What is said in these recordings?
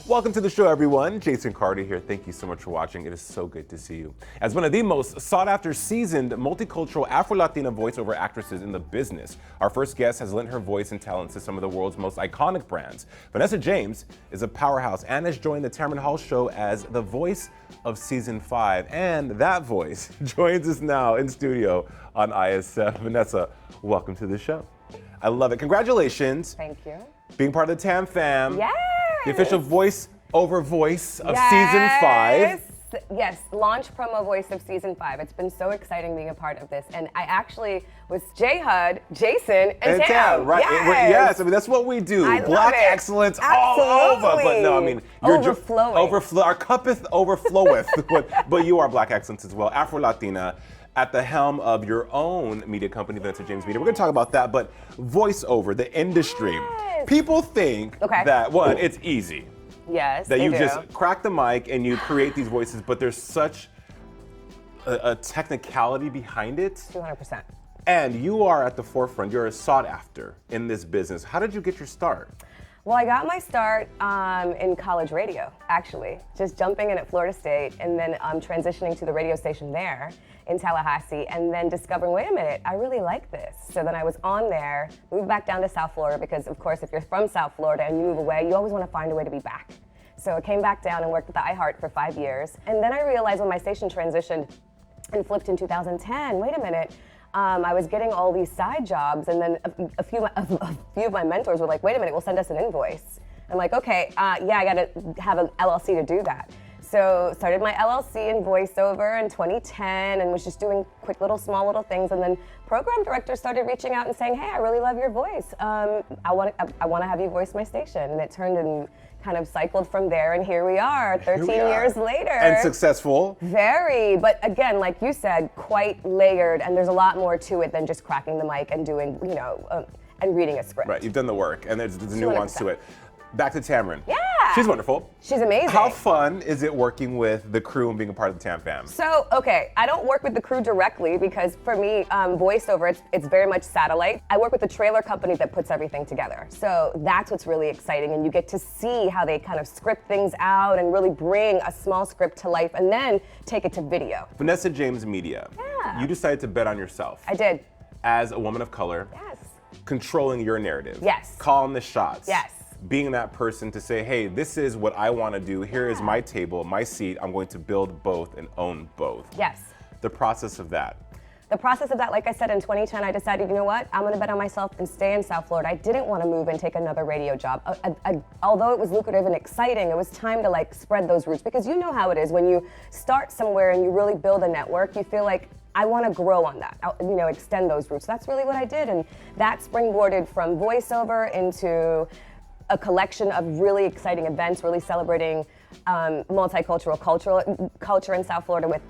Welcome to the show, everyone. Jason Carter here. Thank you so much for watching. It is so good to see you. As one of the most sought-after, seasoned, multicultural Afro-Latina voiceover actresses in the business, our first guest has lent her voice and talents to some of the world's most iconic brands. Vanessa James is a powerhouse and has joined the Tamron Hall show as the voice of season 5. And that voice joins us now in studio on ISF. Vanessa, welcome to the show. I love it. Congratulations. Thank you. Being part of the Tam Fam. Yes. The official voice-over voice of season 5. Yes, launch promo voice of season 5. It's been so exciting being a part of this. And I actually was J-Hud, Jason, and Tam. Right? Yes, I mean, that's what we do. I Black love it. excellence all over. But no, I mean, you're overflowing. Our cuppeth overfloweth. but you are Black excellence as well. Afro-Latina, at the helm of your own media company, Vanessa James Media. We're going to talk about that, but voiceover, the industry. Yes. People think that, one, it's easy. Yes, That they you do. just crack the mic and you create these voices, but there's such a technicality behind it. 200%. And you are at the forefront. You're sought after in this business. How did you get your start? Well, I got my start in college radio, actually. Just jumping in at Florida State and then transitioning to the radio station there in Tallahassee and then discovering, wait a minute, I really like this. So then I was on there, moved back down to South Florida because, of course, if you're from South Florida and you move away, you always want to find a way to be back. So I came back down and worked at the iHeart for 5 years. And then I realized when my station transitioned and flipped in 2010, wait a minute, I was getting all these side jobs, and then a few of my mentors were like, wait a minute, we'll send us an invoice. I'm like, okay, yeah, I gotta have an LLC to do that. So started my LLC in voiceover in 2010 and was just doing quick small little things. And then program directors started reaching out and saying, hey, I really love your voice. I want to have you voice my station. And it turned and kind of cycled from there. And here we are 13 years later. And successful. Very, but again, like you said, quite layered. And there's a lot more to it than just cracking the mic and doing, and reading a script. Right, you've done the work and there's a nuance to it. Back to Tamron. Yeah. She's wonderful. She's amazing. How fun is it working with the crew and being a part of the Tam Fam? So, okay, I don't work with the crew directly because for me, voiceover, it's very much satellite. I work with a trailer company that puts everything together. So that's what's really exciting, and you get to see how they kind of script things out and really bring a small script to life and then take it to video. Vanessa James Media. Yeah. You decided to bet on yourself. I did. As a woman of color. Yes. Controlling your narrative. Yes. Calling the shots. Yes. Being that person to say, hey, this is what I want to do. Here is my table, my seat. I'm going to build both and own both. Yes. The process of that. The process of that, like I said, in 2010, I decided, you know what? I'm going to bet on myself and stay in South Florida. I didn't want to move and take another radio job. Although it was lucrative and exciting, it was time to spread those roots, because you know how it is when you start somewhere and you really build a network, you feel like, I want to grow on that, extend those roots. That's really what I did, and that springboarded from voiceover into a collection of really exciting events, really celebrating multicultural culture in South Florida with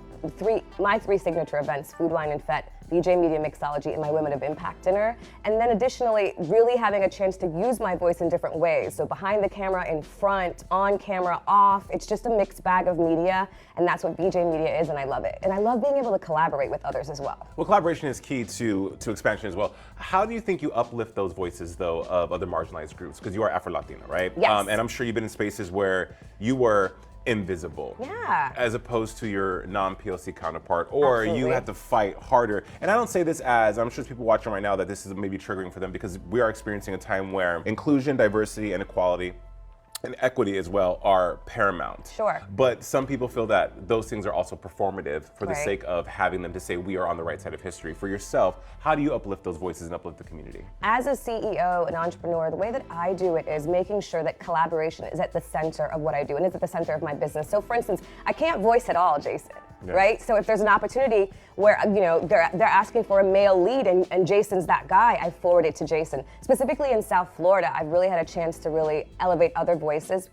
my three signature events: Food, Wine, and Fet, BJ Media Mixology, and my Women of Impact dinner. And then additionally, really having a chance to use my voice in different ways. So behind the camera, in front, on camera, off. It's just a mixed bag of media, and that's what BJ Media is, and I love it. And I love being able to collaborate with others as well. Well, collaboration is key to expansion as well. How do you think you uplift those voices, though, of other marginalized groups? Because you are Afro-Latina, right? Yes. And I'm sure you've been in spaces where you were invisible, as opposed to your non-PLC counterpart, or you had to fight harder. And I don't say this as, I'm sure there's people watching right now that this is maybe triggering for them, because we are experiencing a time where inclusion, diversity, and equality and equity as well are paramount. Sure. But some people feel that those things are also performative for the sake of having them to say we are on the right side of history. For yourself, how do you uplift those voices and uplift the community? As a CEO, an entrepreneur, the way that I do it is making sure that collaboration is at the center of what I do and is at the center of my business. So for instance, I can't voice at all, Jason. Right? So if there's an opportunity where they're asking for a male lead and Jason's that guy, I forward it to Jason. Specifically in South Florida, I've really had a chance to really elevate other voices.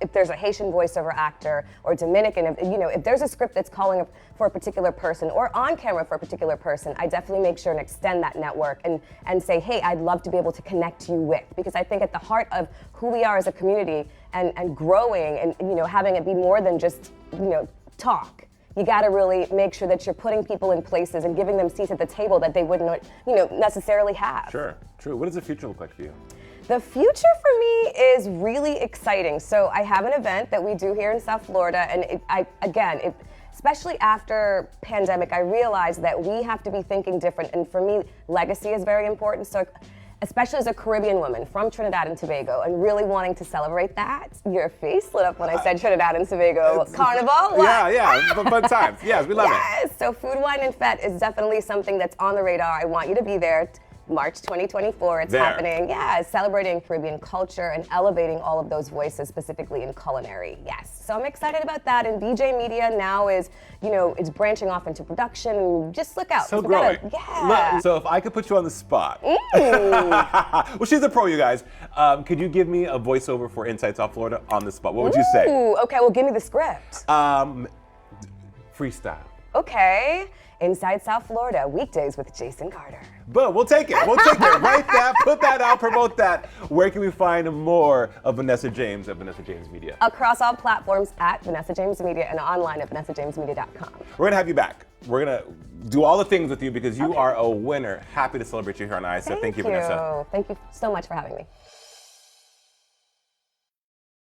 If there's a Haitian voiceover actor or Dominican, if there's a script that's calling for a particular person or on camera for a particular person, I definitely make sure and extend that network and say, hey, I'd love to be able to connect you with, because I think at the heart of who we are as a community and growing and having it be more than just talk. You got to really make sure that you're putting people in places and giving them seats at the table that they wouldn't necessarily have. Sure, true. What does the future look like for you? The future for me is really exciting. So I have an event that we do here in South Florida, and especially after pandemic, I realized that we have to be thinking different. And for me, legacy is very important. So especially as a Caribbean woman from Trinidad and Tobago and really wanting to celebrate that. Your face lit up when I said Trinidad and Tobago Carnival. What? Yeah, fun times. Yes, we love it. Yes, so Food, Wine, and Fete is definitely something that's on the radar. I want you to be there. March 2024, it's happening. Yeah, celebrating Caribbean culture and elevating all of those voices, specifically in culinary. Yes, so I'm excited about that. And BJ Media now is, it's branching off into production. Just look out. So growing. Yeah. So if I could put you on the spot. Well, she's a pro, you guys. Could you give me a voiceover for Inside South Florida on the spot? What would you say? Okay, well, give me the script. Freestyle. Okay. Inside South Florida, weekdays with Jason Carter. But we'll take it. Write that, put that out, promote that. Where can we find more of Vanessa James at Vanessa James Media? Across all platforms at Vanessa James Media and online at vanessajamesmedia.com. We're gonna have you back. We're gonna do all the things with you because you are a winner. Happy to celebrate you here on ISA. Thank you, Vanessa. Thank you so much for having me.